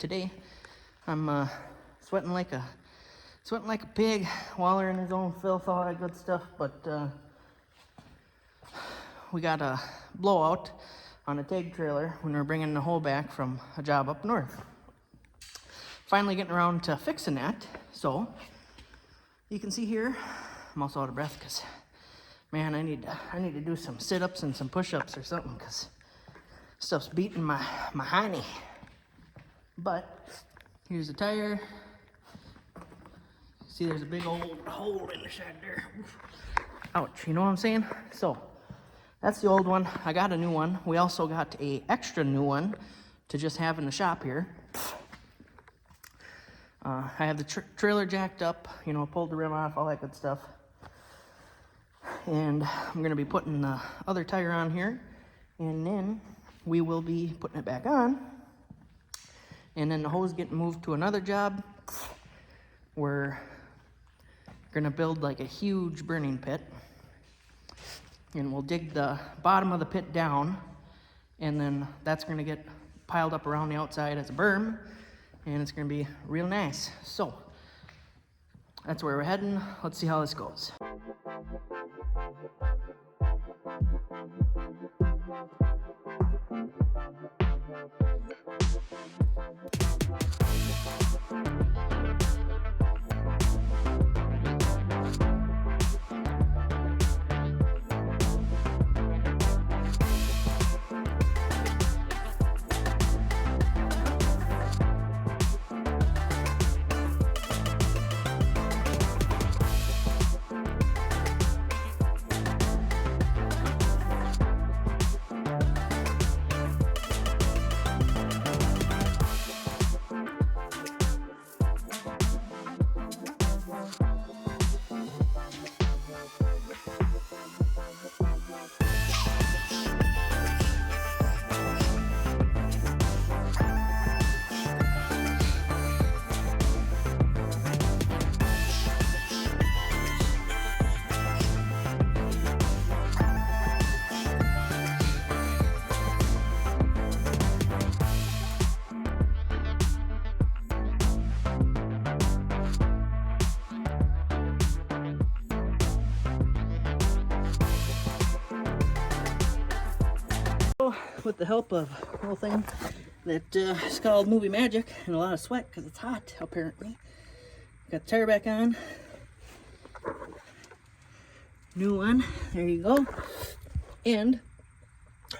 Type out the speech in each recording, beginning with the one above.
today I'm sweating like a pig, wallering his own filth, all that good stuff. But we got a blowout on a tag trailer when we were bringing the hoe back from a job up north. Finally getting around to fixing that. So you can see here, I'm also out of breath because, man, I need to do some sit-ups and some push-ups or something because stuff's beating my hiney. But here's the tire. See, there's a big old hole in the shed there. Ouch, you know what I'm saying? So that's the old one. I got a new one. We also got a extra new one to just have in the shop here. I have the trailer jacked up, you know, pulled the rim off, all that good stuff. And I'm gonna be putting the other tire on here, and then we will be putting it back on. And then the hose getting moved to another job. We're gonna build like a huge burning pit, and we'll dig the bottom of the pit down, and then that's gonna get piled up around the outside as a berm, and it's gonna be real nice. So that's where we're heading. Let's see how this goes. With the help of a little thing that is called movie magic and a lot of sweat because it's hot apparently. Got the tire back on. New one. There you go. And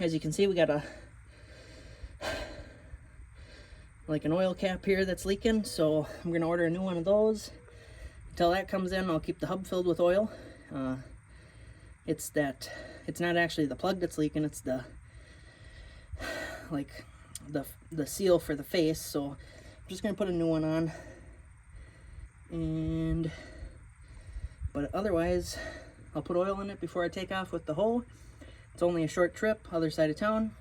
as you can see, we got a like an oil cap here that's leaking, so I'm gonna order a new one of those. Until that comes in, I'll keep the hub filled with oil. It's not actually the plug that's leaking, it's the seal for the face. So I'm just gonna put a new one on, but otherwise I'll put oil in it before I take off with the hoe. It's only a short trip, other side of town,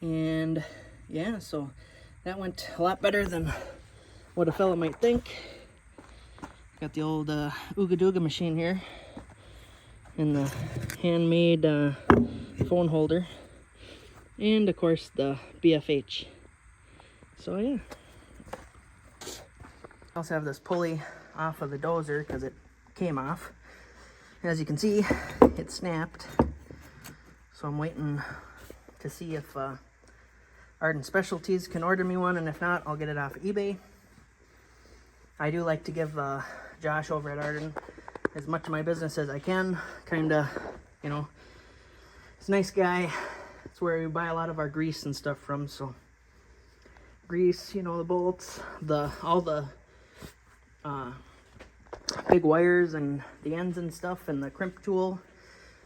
and yeah, so that went a lot better than what a fella might think. Got the old Ooga Dooga machine here and the handmade phone holder, and of course the BFH. So yeah. I also have this pulley off of the Dozer because it came off. As you can see, it snapped. So I'm waiting to see if Arden Specialties can order me one, and if not, I'll get it off eBay. I do like to give Josh over at Arden as much of my business as I can. Kinda, you know, he's a nice guy. It's where we buy a lot of our grease and stuff from. So grease, you know, the bolts, all the big wires and the ends and stuff, and the crimp tool.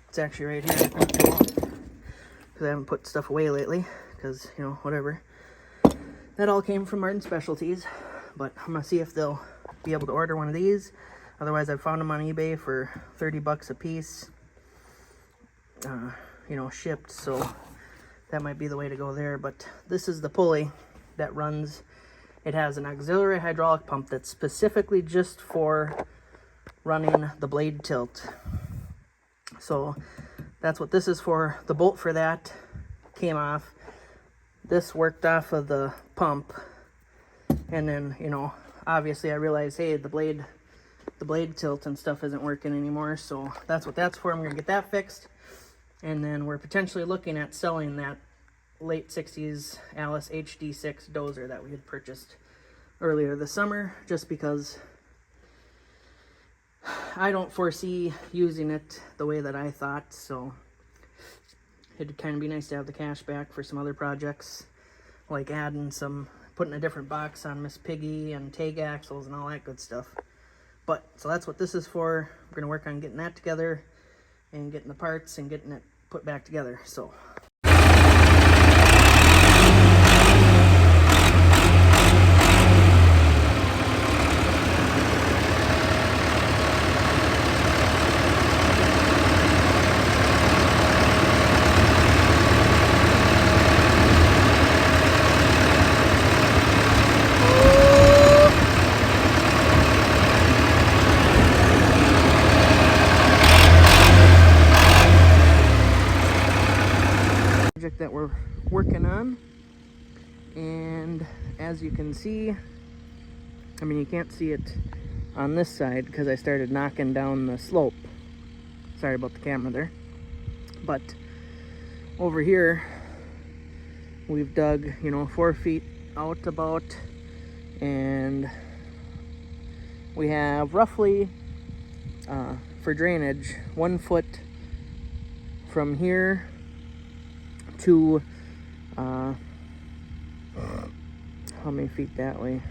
It's actually right here, the crimp tool, because I haven't put stuff away lately because, you know, whatever. That all came from Arden Specialties, but I'm gonna see if they'll be able to order one of these. Otherwise, I've found them on eBay for 30 bucks a piece, you know, shipped. So that might be the way to go there. But this is the pulley that runs. It has an auxiliary hydraulic pump that's specifically just for running the blade tilt. So that's what this is for. The bolt for that came off. this worked off of the pump, and then, you know, obviously I realized, hey, the blade tilt and stuff isn't working anymore, so that's what that's for. I'm gonna get that fixed, and then we're potentially looking at selling that late 60s Alice HD6 dozer that we had purchased earlier this summer, just because I don't foresee using it the way that I thought, so it'd kind of be nice to have the cash back for some other projects, like putting a different box on Miss Piggy and tag axles and all that good stuff. But, so that's what this is for. We're going to work on getting that together and getting the parts and getting it put back together, so. That we're working on, and as you can see, I mean, you can't see it on this side because I started knocking down the slope. Sorry about the camera there, but over here we've dug, you know, 4 feet out about, and we have roughly for drainage 1 foot from here to how many feet that way?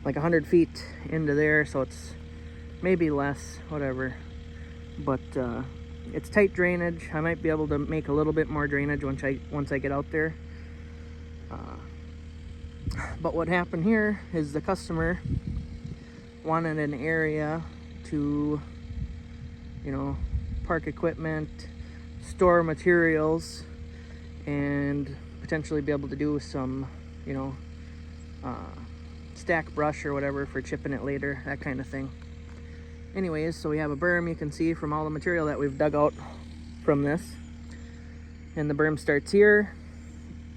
Like 100 feet into there, so it's maybe less, whatever. But it's tight drainage. I might be able to make a little bit more drainage once I get out there. But what happened here is the customer wanted an area to, you know, park equipment, store materials, and potentially be able to do some, you know, stack brush or whatever for chipping it later, that kind of thing. Anyways, so we have a berm, you can see from all the material that we've dug out from this, and the berm starts here,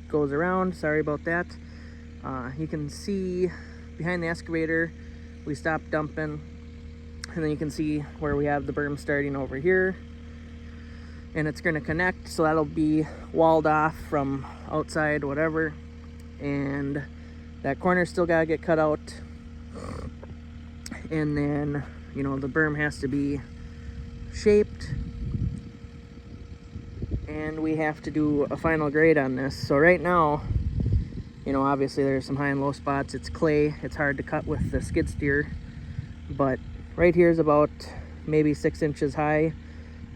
goes around. Sorry about that. You can see behind the excavator we stopped dumping, and then you can see where we have the berm starting over here, and it's going to connect, so that'll be walled off from outside, whatever. And that corner still got to get cut out, and then, you know, the berm has to be shaped, and we have to do a final grade on this. So right now, you know, obviously there's some high and low spots. It's clay, it's hard to cut with the skid steer, but right here is about maybe 6 inches high.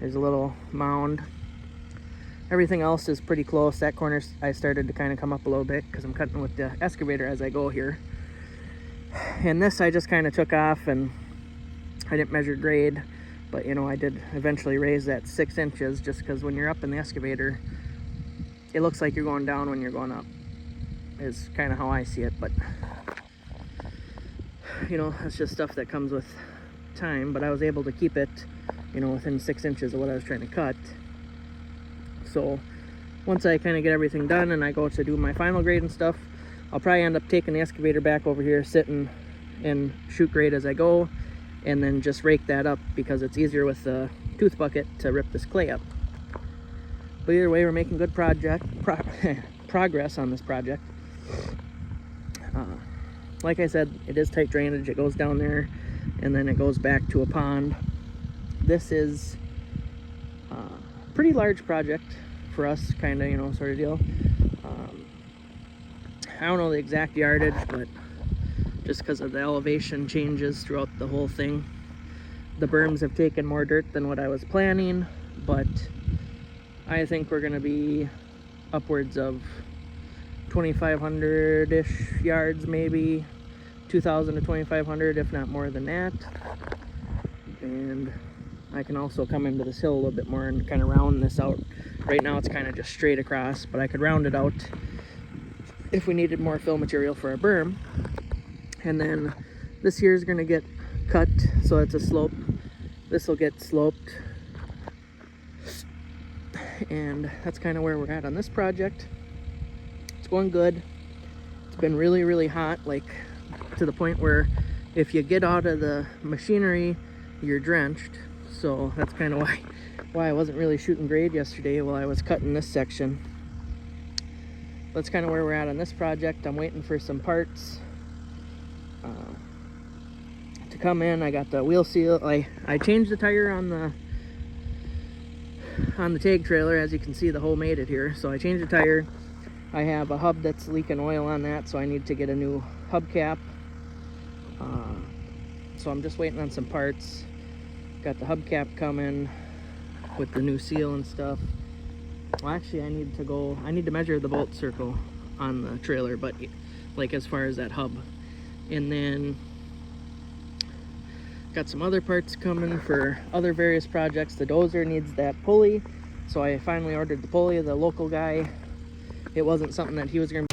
There's a little mound. Everything else is pretty close. That corner I started to kind of come up a little bit because I'm cutting with the excavator as I go here. And this I just kind of took off, and I didn't measure grade, but you know, I did eventually raise that 6 inches, just because when you're up in the excavator, it looks like you're going down when you're going up, is kind of how I see it. But you know, that's just stuff that comes with time. But I was able to keep it, you know, within 6 inches of what I was trying to cut. So once I kind of get everything done and I go to do my final grade and stuff, I'll probably end up taking the excavator back over here, sitting and shoot grade as I go, and then just rake that up because it's easier with the tooth bucket to rip this clay up. But either way, we're making good progress on this project. Like I said, it is tight drainage. It goes down there and then it goes back to a pond. This is a pretty large project for us, kind of, you know, sort of deal. I don't know the exact yardage, but just because of the elevation changes throughout the whole thing, the berms have taken more dirt than what I was planning, but I think we're going to be upwards of 2,500-ish yards, maybe 2,000 to 2,500, if not more than that. And I can also come into this hill a little bit more and kind of round this out. Right now it's kind of just straight across, but I could round it out if we needed more fill material for our berm. And then this here is going to get cut, so it's a slope. This will get sloped, and that's kind of where we're at on this project. going good. It's been really, really hot, like to the point where if you get out of the machinery, you're drenched. So that's kind of why I wasn't really shooting grade yesterday while I was cutting this section. That's kind of where we're at on this project. I'm waiting for some parts to come in. I got the wheel seal. I changed the tire on the tag trailer. As you can see, the hole made it here. So I changed the tire. I have a hub that's leaking oil on that, so I need to get a new hubcap. So I'm just waiting on some parts. Got the hubcap coming with the new seal and stuff. Well, actually, I need to measure the bolt circle on the trailer, but like as far as that hub. And then got some other parts coming for other various projects. The Dozer needs that pulley, so I finally ordered the pulley. The local guy, it wasn't something that he was gonna